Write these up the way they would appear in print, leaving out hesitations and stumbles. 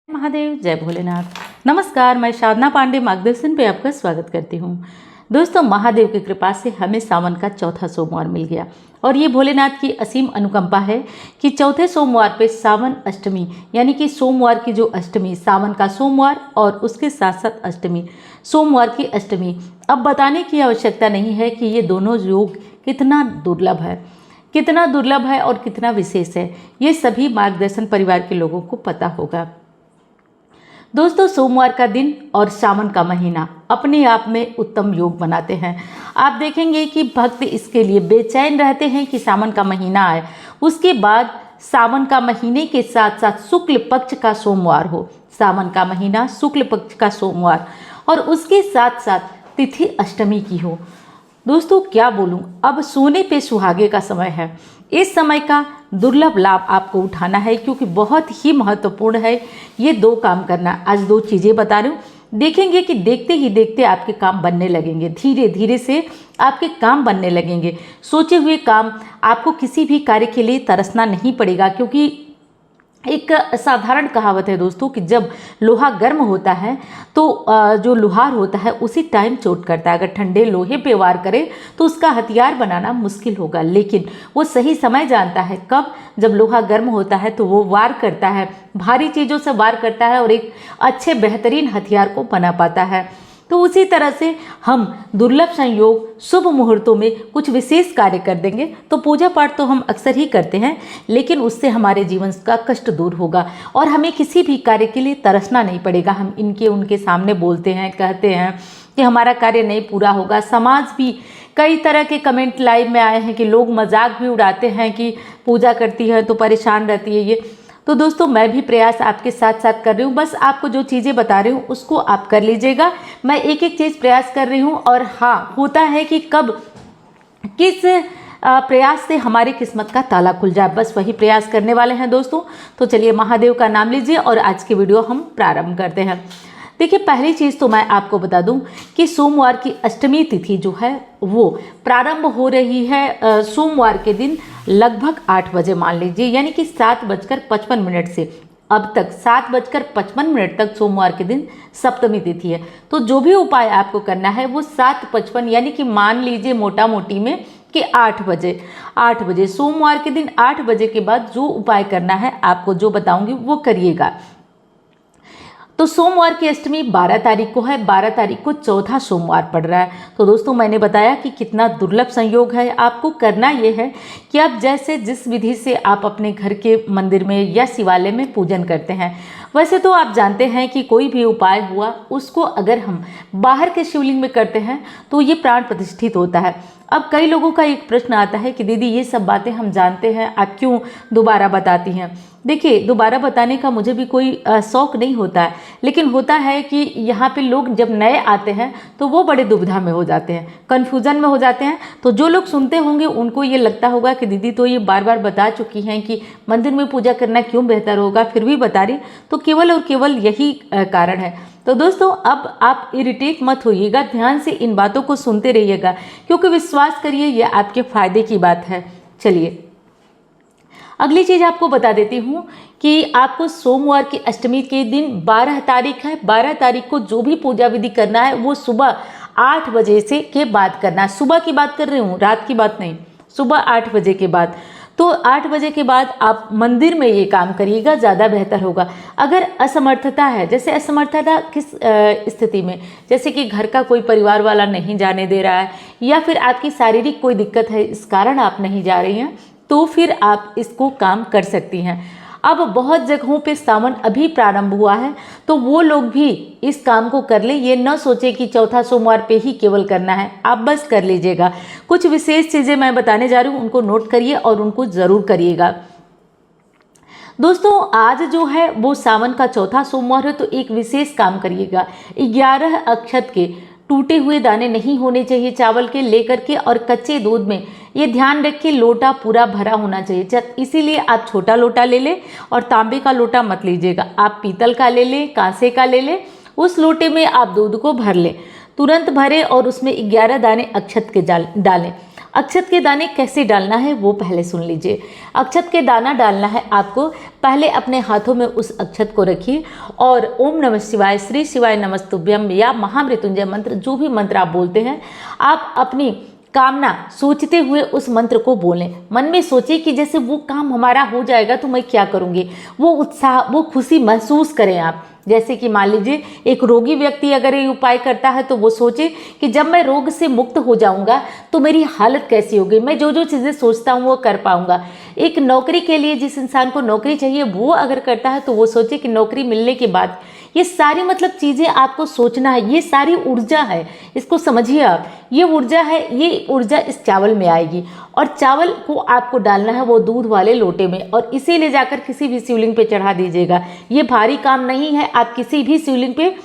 महादेव, जय भोलेनाथ। नमस्कार, मैं साधना पांडे मार्गदर्शन पे आपका स्वागत करती हूँ। दोस्तों, महादेव की कृपा से हमें सावन का चौथा सोमवार मिल गया और ये भोलेनाथ की असीम अनुकंपा है कि चौथे सोमवार पे सावन अष्टमी यानी कि सोमवार की जो अष्टमी, सावन का सोमवार और उसके साथ साथ अष्टमी, सोमवार की अष्टमी। अब बताने की आवश्यकता नहीं है कि ये दोनों योग कितना दुर्लभ है, कितना दुर्लभ है और कितना विशेष है। ये सभी मार्गदर्शन परिवार के लोगों को पता होगा। दोस्तों, सोमवार का दिन और सावन का महीना अपने आप में उत्तम योग बनाते हैं। आप देखेंगे कि भक्त इसके लिए बेचैन रहते हैं कि सावन का महीना आए, उसके बाद सावन का महीने के साथ साथ शुक्ल पक्ष का सोमवार हो, सावन का महीना शुक्ल पक्ष का सोमवार, और उसके साथ साथ तिथि अष्टमी की हो। दोस्तों, क्या बोलूं, अब सोने पे सुहागे का समय है। इस समय का दुर्लभ लाभ आपको उठाना है क्योंकि बहुत ही महत्वपूर्ण है ये दो काम करना। आज दो चीज़ें बता रही हूँ, देखेंगे कि देखते ही देखते आपके काम बनने लगेंगे, धीरे धीरे से आपके काम बनने लगेंगे। सोचे हुए काम, आपको किसी भी कार्य के लिए तरसना नहीं पड़ेगा क्योंकि एक साधारण कहावत है दोस्तों कि जब लोहा गर्म होता है तो जो लोहार होता है उसी टाइम चोट करता है। अगर ठंडे लोहे पे वार करे तो उसका हथियार बनाना मुश्किल होगा, लेकिन वो सही समय जानता है कब, जब लोहा गर्म होता है तो वो वार करता है, भारी चीज़ों से वार करता है और एक अच्छे बेहतरीन हथियार को बना पाता है। तो उसी तरह से हम दुर्लभ संयोग शुभ मुहूर्तों में कुछ विशेष कार्य कर देंगे तो पूजा पाठ तो हम अक्सर ही करते हैं, लेकिन उससे हमारे जीवन का कष्ट दूर होगा और हमें किसी भी कार्य के लिए तरसना नहीं पड़ेगा। हम इनके उनके सामने बोलते हैं, कहते हैं कि हमारा कार्य नहीं पूरा होगा। समाज भी कई तरह के कमेंट लाइव में आए हैं कि लोग मजाक भी उड़ाते हैं कि पूजा करती है तो परेशान रहती है ये। तो दोस्तों, मैं भी प्रयास आपके साथ साथ कर रही हूँ, बस आपको जो चीज़ें बता रही हूँ उसको आप कर लीजिएगा। मैं एक एक चीज़ प्रयास कर रही हूँ और हाँ, होता है कि कब किस प्रयास से हमारी किस्मत का ताला खुल जाए, बस वही प्रयास करने वाले हैं दोस्तों। तो चलिए महादेव का नाम लीजिए और आज की वीडियो हम प्रारंभ करते हैं। देखिए, पहली चीज़ तो मैं आपको बता दूं कि सोमवार की अष्टमी तिथि जो है वो प्रारंभ हो रही है सोमवार के दिन लगभग 8 बजे, मान लीजिए, यानी कि 7:55 से अब तक 7:55 तक सोमवार के दिन सप्तमी तिथि है। तो जो भी उपाय आपको करना है वो 7:55 यानी कि मान लीजिए मोटा मोटी में कि 8 बजे सोमवार के दिन 8 बजे के बाद जो उपाय करना है आपको जो बताऊंगी वो करिएगा। तो सोमवार की अष्टमी 12 तारीख को है, 12 तारीख को चौथा सोमवार पड़ रहा है। तो दोस्तों, मैंने बताया कि कितना दुर्लभ संयोग है। आपको करना ये है कि आप जैसे जिस विधि से आप अपने घर के मंदिर में या शिवालय में पूजन करते हैं, वैसे तो आप जानते हैं कि कोई भी उपाय हुआ उसको अगर हम बाहर के शिवलिंग में करते हैं तो ये प्राण प्रतिष्ठित होता है। अब कई लोगों का एक प्रश्न आता है कि दीदी ये सब बातें हम जानते हैं, आप क्यों दोबारा बताती हैं। देखिए, दोबारा बताने का मुझे भी कोई शौक नहीं होता है, लेकिन होता है कि यहाँ पे लोग जब नए आते हैं तो वो बड़े दुविधा में हो जाते हैं, कन्फ्यूज़न में हो जाते हैं। तो जो लोग सुनते होंगे उनको ये लगता होगा कि दीदी तो ये बार बार बता चुकी हैं कि मंदिर में पूजा करना क्यों बेहतर होगा, फिर भी बता रही। तो केवल और केवल यही कारण है। तो दोस्तों, अब आप इरिटेट मत होइएगा, ध्यान से इन बातों को सुनते रहिएगा क्योंकि विश्वास करिए ये आपके फायदे की बात है। चलिए, अगली चीज़ आपको बता देती हूँ कि आपको सोमवार की अष्टमी के दिन 12 तारीख है, 12 तारीख को जो भी पूजा विधि करना है वो सुबह 8 बजे से के बाद करना है। सुबह की बात कर रही हूँ, रात की बात नहीं, सुबह 8 बजे के बाद। तो 8 बजे के बाद आप मंदिर में ये काम करिएगा, ज़्यादा बेहतर होगा। अगर असमर्थता है, जैसे असमर्थता किस स्थिति में, जैसे कि घर का कोई परिवार वाला नहीं जाने दे रहा है या फिर आपकी शारीरिक कोई दिक्कत है इस कारण आप नहीं जा रही हैं, तो फिर आप इसको काम कर सकती हैं। अब बहुत जगहों पे सावन अभी प्रारंभ हुआ है तो वो लोग भी इस काम को कर ले, ये न सोचे कि चौथा सोमवार पे ही केवल करना है, आप बस कर लीजिएगा। कुछ विशेष चीज़ें मैं बताने जा रही हूँ, उनको नोट करिए और उनको ज़रूर करिएगा। दोस्तों, आज जो है वो सावन का चौथा सोमवार है तो एक विशेष काम करिएगा। 11 अक्षत के टूटे हुए दाने नहीं होने चाहिए चावल के लेकर के, और कच्चे दूध में ये ध्यान रखिए लोटा पूरा भरा होना चाहिए। इसीलिए आप छोटा लोटा ले लें और तांबे का लोटा मत लीजिएगा, आप पीतल का ले लें, कांसे का ले लें। उस लोटे में आप दूध को भर लें, तुरंत भरें और उसमें 11 दाने अक्षत के डालें। अक्षत के दाने कैसे डालना है वो पहले सुन लीजिए। अक्षत के दाना डालना है आपको, पहले अपने हाथों में उस अक्षत को रखिए और ओम नमः शिवाय, श्री शिवाय नमस्तुभ्यम या महामृत्युंजय मंत्र, जो भी मंत्र आप बोलते हैं, आप अपनी कामना सोचते हुए उस मंत्र को बोलें। मन में सोचिए कि जैसे वो काम हमारा हो जाएगा तो मैं क्या करूँगी, वो उत्साह, वो खुशी महसूस करें आप। जैसे कि मान लीजिए एक रोगी व्यक्ति अगर ये उपाय करता है तो वो सोचे कि जब मैं रोग से मुक्त हो जाऊंगा तो मेरी हालत कैसी होगी, मैं जो जो चीज़ें सोचता हूँ वो कर पाऊंगा। एक नौकरी के लिए जिस इंसान को नौकरी चाहिए वो अगर करता है तो वो सोचे कि नौकरी मिलने के बाद ये सारी मतलब चीज़ें आपको सोचना है, ये सारी ऊर्जा है, इसको समझिए आप। ये ऊर्जा है, ये ऊर्जा इस चावल में आएगी और चावल को आपको डालना है वो दूध वाले लोटे में और इसे ले जाकर किसी भी शिवलिंग पे चढ़ा दीजिएगा। ये भारी काम नहीं है, आप किसी भी शिवलिंग पे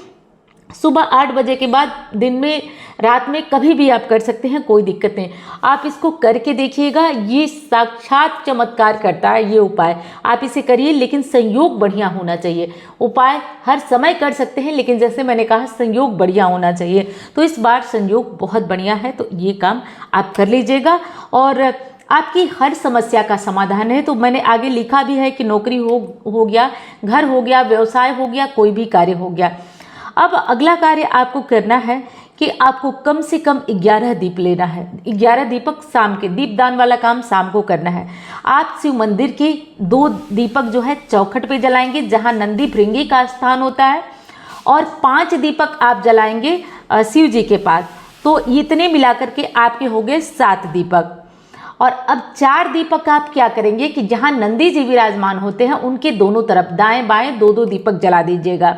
सुबह 8 बजे के बाद, दिन में, रात में, कभी भी आप कर सकते हैं, कोई दिक्कत नहीं। आप इसको करके देखिएगा, ये साक्षात चमत्कार करता है ये उपाय। आप इसे करिए, लेकिन संयोग बढ़िया होना चाहिए। उपाय हर समय कर सकते हैं, लेकिन जैसे मैंने कहा संयोग बढ़िया होना चाहिए। तो इस बार संयोग बहुत बढ़िया है, तो ये काम आप कर लीजिएगा और आपकी हर समस्या का समाधान है। तो मैंने आगे लिखा भी है कि नौकरी हो गया, घर हो गया, व्यवसाय हो गया, कोई भी कार्य हो गया। अब अगला कार्य आपको करना है कि आपको कम से कम 11 दीप लेना है। 11 दीपक शाम के, दीपदान वाला काम शाम को करना है। आप शिव मंदिर के 2 दीपक जो है चौखट पे जलाएंगे जहां नंदी भृंगी का स्थान होता है, और 5 दीपक आप जलाएंगे शिव जी के पास। तो इतने मिलाकर के आपके हो गए 7 दीपक। और अब 4 दीपक आप क्या करेंगे कि जहां नंदी जी विराजमान होते हैं उनके दोनों तरफ दाएं बाएं 2-2 दीपक जला दीजिएगा।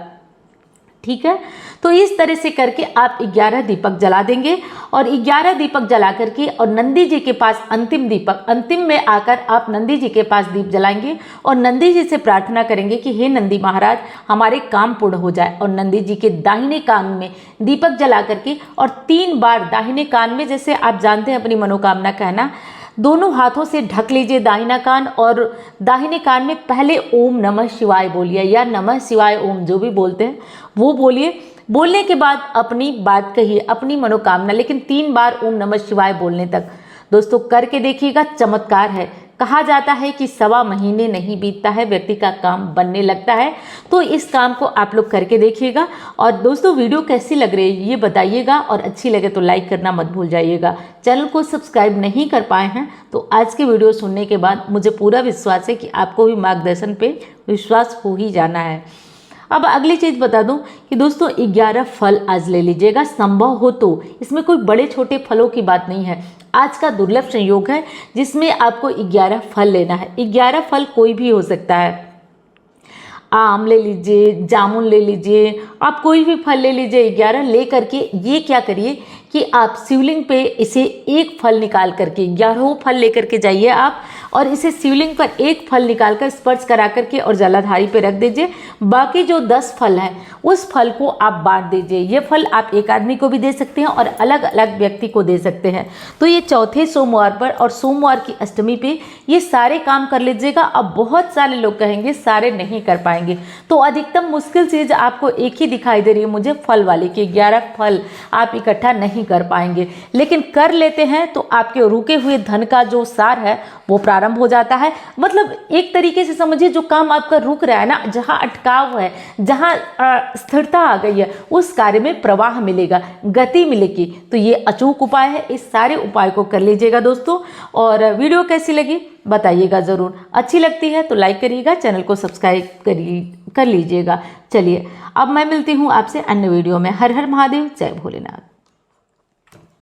ठीक है, तो इस तरह से करके आप 11 दीपक जला देंगे और 11 दीपक जला करके और नंदी जी के पास अंतिम दीपक, अंतिम में आकर आप नंदी जी के पास दीप जलाएंगे और नंदी जी से प्रार्थना करेंगे कि हे नंदी महाराज, हमारे काम पूर्ण हो जाए। और नंदी जी के दाहिने कान में दीपक जला करके और 3 बार दाहिने कान में, जैसे आप जानते हैं अपनी मनोकामना कहना, दोनों हाथों से ढक लीजिए दाहिना कान और दाहिने कान में पहले ओम नमः शिवाय बोलिए या नमः शिवाय ओम, जो भी बोलते हैं वो बोलिए। बोलने के बाद अपनी बात कहिए, अपनी मनोकामना, लेकिन 3 बार ओम नमः शिवाय बोलने तक। दोस्तों करके देखिएगा, चमत्कार है। कहा जाता है कि 1.25 महीने नहीं बीतता है व्यक्ति का काम बनने लगता है। तो इस काम को आप लोग करके देखिएगा। और दोस्तों वीडियो कैसी लग रही है ये बताइएगा और अच्छी लगे तो लाइक करना मत भूल जाइएगा। चैनल को सब्सक्राइब नहीं कर पाए हैं तो आज के वीडियो सुनने के बाद मुझे पूरा विश्वास है कि आपको भी मार्गदर्शन पे विश्वास हो ही जाना है। अब अगली चीज़ बता दूं कि दोस्तों 11 फल आज ले लीजिएगा, संभव हो तो। इसमें कोई बड़े छोटे फलों की बात नहीं है, आज का दुर्लभ संयोग है जिसमें आपको 11 फल लेना है। 11 फल कोई भी हो सकता है, आम ले लीजिए, जामुन ले लीजिए, आप कोई भी फल ले लीजिए। 11 ले करके ये क्या करिए कि आप शिवलिंग पे इसे एक फल निकाल करके, 11 फल लेकर के जाइए आप और इसे शिवलिंग पर एक फल निकाल कर स्पर्श करा करके और जलाधारी पे रख दीजिए। बाकी जो 10 फल हैं उस फल को आप बांट दीजिए। ये फल आप एक आदमी को भी दे सकते हैं और अलग अलग व्यक्ति को दे सकते हैं। तो ये चौथे सोमवार पर और सोमवार की अष्टमी पे ये सारे काम कर लीजिएगा। अब बहुत सारे लोग कहेंगे सारे नहीं कर पाएंगे, तो अधिकतम मुश्किल चीज़ आपको एक ही दिखाई दे रही है मुझे, फल वाली, कि 11 फल आप इकट्ठा नहीं कर पाएंगे, लेकिन कर लेते हैं तो आपके रुके हुए धन का जो सार है वो प्रारंभ हो जाता है। मतलब एक तरीके से समझिए, जो काम आपका रुक रहा है ना, जहां अटकाव है, जहां स्थिरता आ गई है, उस कार्य में प्रवाह मिलेगा, गति मिलेगी। तो ये अचूक उपाय है, इस सारे उपाय को कर लीजिएगा दोस्तों। और वीडियो कैसी लगी बताइएगा ज़रूर। अच्छी लगती है तो लाइक करिएगा, चैनल को सब्सक्राइब कर लीजिएगा। चलिए अब मैं मिलती हूँ आपसे अन्य वीडियो में। हर हर महादेव, जय भोलेनाथ।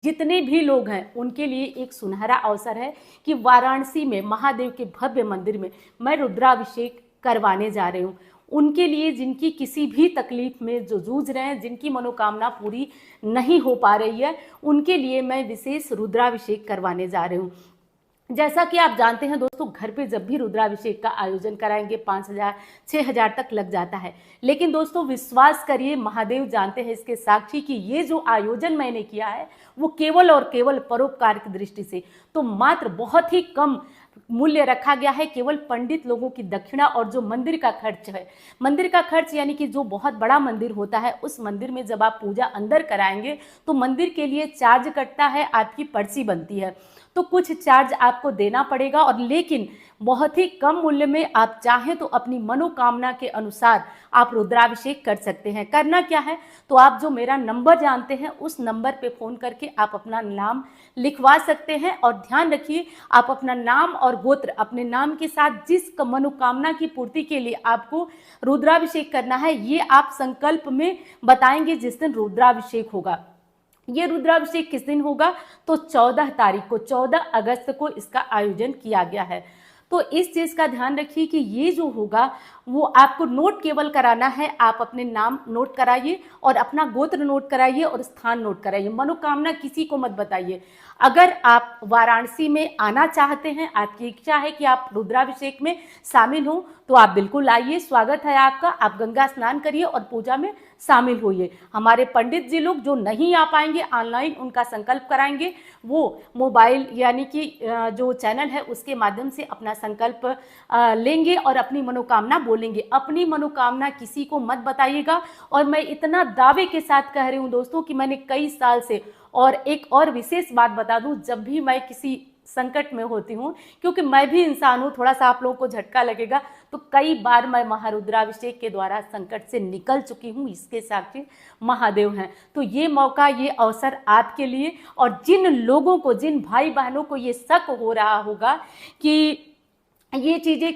जितने भी लोग हैं उनके लिए एक सुनहरा अवसर है कि वाराणसी में महादेव के भव्य मंदिर में मैं रुद्राभिषेक करवाने जा रही हूँ। उनके लिए जिनकी किसी भी तकलीफ में जो जूझ रहे हैं, जिनकी मनोकामना पूरी नहीं हो पा रही है, उनके लिए मैं विशेष रुद्राभिषेक करवाने जा रही हूँ। जैसा कि आप जानते हैं दोस्तों, घर पे जब भी रुद्राभिषेक का आयोजन कराएंगे 5,000 6,000 तक लग जाता है। लेकिन दोस्तों विश्वास करिए, महादेव जानते हैं, इसके साक्षी कि ये जो आयोजन मैंने किया है वो केवल और केवल परोपकार की दृष्टि से, तो मात्र बहुत ही कम मूल्य रखा गया है। केवल पंडित लोगों की दक्षिणा और जो मंदिर का खर्च है, मंदिर का खर्च यानी कि जो बहुत बड़ा मंदिर होता है उस मंदिर में जब आप पूजा अंदर कराएंगे तो मंदिर के लिए चार्ज कटता है, आपकी पर्ची बनती है। तो कुछ चार्ज आपको देना पड़ेगा, और लेकिन बहुत ही कम मूल्य में आप चाहें तो अपनी मनोकामना के अनुसार आप रुद्राभिषेक कर सकते हैं। करना क्या है, तो आप जो मेरा नंबर जानते हैं उस नंबर पे फ़ोन करके आप अपना नाम लिखवा सकते हैं। और ध्यान रखिए, आप अपना नाम और गोत्र अपने नाम के साथ जिस मनोकामना की पूर्ति के लिए आपको रुद्राभिषेक करना है, ये आप संकल्प में बताएंगे जिस दिन रुद्राभिषेक होगा। ये रुद्राभिषेक किस दिन होगा, तो 14 तारीख को, 14 अगस्त को इसका आयोजन किया गया है। तो इस चीज़ का ध्यान रखिए कि ये जो होगा वो आपको नोट केवल कराना है। आप अपने नाम नोट कराइए और अपना गोत्र नोट कराइए और स्थान नोट कराइए। मनोकामना किसी को मत बताइए। अगर आप वाराणसी में आना चाहते हैं, आपकी इच्छा है कि आप रुद्राभिषेक में शामिल हों, तो आप बिल्कुल आइए, स्वागत है आपका। आप गंगा स्नान करिए और पूजा में शामिल होइए। हमारे पंडित जी लोग जो नहीं आ पाएंगे ऑनलाइन, उनका संकल्प कराएंगे, वो मोबाइल यानी कि जो चैनल है उसके माध्यम से अपना संकल्प लेंगे और अपनी मनोकामना बोलेंगे। अपनी मनोकामना किसी को मत बताइएगा। और मैं इतना दावे के साथ कह रही हूँ दोस्तों कि मैंने कई साल से, और एक और विशेष बात बता दूं, जब भी मैं किसी संकट में होती हूँ, क्योंकि मैं भी इंसान हूँ, थोड़ा सा आप लोगों को झटका लगेगा, तो कई बार मैं महारुद्राभिषेक के द्वारा संकट से निकल चुकी हूँ। इसके साक्षी महादेव हैं। तो ये मौका, ये अवसर आपके लिए, और जिन लोगों को, जिन भाई बहनों को ये शक हो रहा होगा कि ये चीज़ें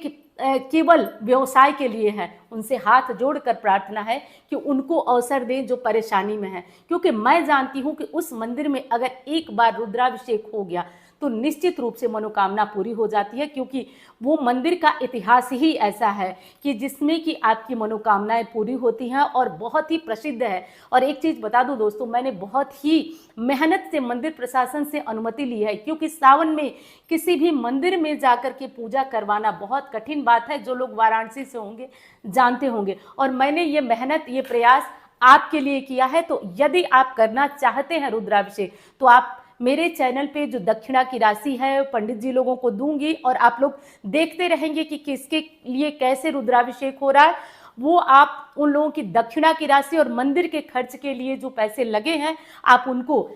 केवल व्यवसाय के लिए है, उनसे हाथ जोड़कर प्रार्थना है कि उनको अवसर दें जो परेशानी में है। क्योंकि मैं जानती हूँ कि उस मंदिर में अगर एक बार रुद्राभिषेक हो गया तो निश्चित रूप से मनोकामना पूरी हो जाती है, क्योंकि वो मंदिर का इतिहास ही ऐसा है कि जिसमें कि आपकी मनोकामनाएं पूरी होती हैं और बहुत ही प्रसिद्ध है। और एक चीज़ बता दूं दोस्तों, मैंने बहुत ही मेहनत से मंदिर प्रशासन से अनुमति ली है, क्योंकि सावन में किसी भी मंदिर में जाकर के पूजा करवाना बहुत कठिन बात है। जो लोग वाराणसी से होंगे जानते होंगे। और मैंने ये मेहनत, ये प्रयास आपके लिए किया है। तो यदि आप करना चाहते हैं रुद्राभिषेक, तो आप मेरे चैनल पे जो दक्षिणा की राशि है पंडित जी लोगों को दूंगी, और आप लोग देखते रहेंगे कि किसके लिए कैसे रुद्राभिषेक हो रहा है। वो आप उन लोगों की दक्षिणा की राशि और मंदिर के खर्च के लिए जो पैसे लगे हैं, आप उनको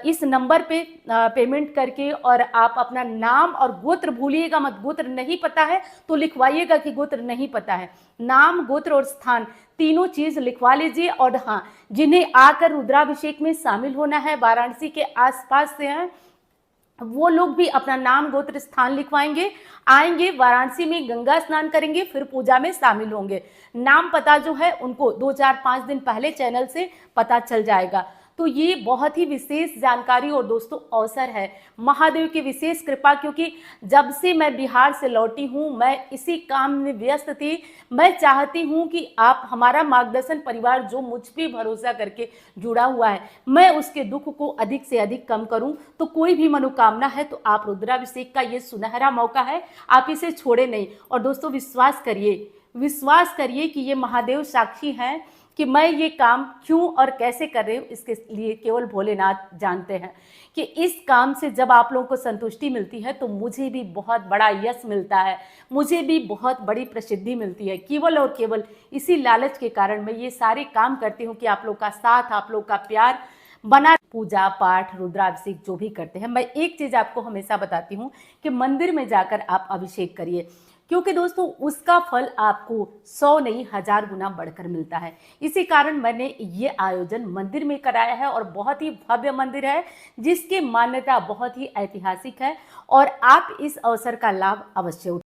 इस नंबर पे पेमेंट करके, और आप अपना नाम और गोत्र भूलिएगा मत। गोत्र नहीं पता है तो लिखवाइएगा कि गोत्र नहीं पता है। नाम, गोत्र और स्थान तीनों चीज लिखवा लीजिए। और हाँ, जिन्हें आकर रुद्राभिषेक में शामिल होना है, वाराणसी के आसपास से हैं, वो लोग भी अपना नाम, गोत्र, स्थान लिखवाएंगे, आएंगे, वाराणसी में गंगा स्नान करेंगे, फिर पूजा में शामिल होंगे। नाम पता जो है उनको 2, 4, 5 दिन पहले चैनल से पता चल जाएगा। तो ये बहुत ही विशेष जानकारी और दोस्तों अवसर है, महादेव की विशेष कृपा। क्योंकि जब से मैं बिहार से लौटी हूँ, मैं इसी काम में व्यस्त थी। मैं चाहती हूँ कि आप, हमारा मार्गदर्शन परिवार जो मुझ पे भरोसा करके जुड़ा हुआ है, मैं उसके दुख को अधिक से अधिक कम करूँ। तो कोई भी मनोकामना है तो आप रुद्राभिषेक का ये सुनहरा मौका है, आप इसे छोड़े नहीं। और दोस्तों विश्वास करिए कि ये महादेव साक्षी हैं कि मैं ये काम क्यों और कैसे कर रही हूँ, इसके लिए केवल भोलेनाथ जानते हैं। कि इस काम से जब आप लोगों को संतुष्टि मिलती है तो मुझे भी बहुत बड़ा यश मिलता है, मुझे भी बहुत बड़ी प्रसिद्धि मिलती है। केवल और केवल इसी लालच के कारण मैं ये सारे काम करती हूँ कि आप लोग का साथ, आप लोग का प्यार बना। पूजा पाठ, रुद्राभिषेक जो भी करते हैं, मैं एक चीज़ आपको हमेशा बताती हूँ कि मंदिर में जाकर आप अभिषेक करिए, क्योंकि दोस्तों उसका फल आपको 100 नहीं 1000 गुना बढ़कर मिलता है। इसी कारण मैंने ये आयोजन मंदिर में कराया है, और बहुत ही भव्य मंदिर है जिसकी मान्यता बहुत ही ऐतिहासिक है, और आप इस अवसर का लाभ अवश्य उठाएं।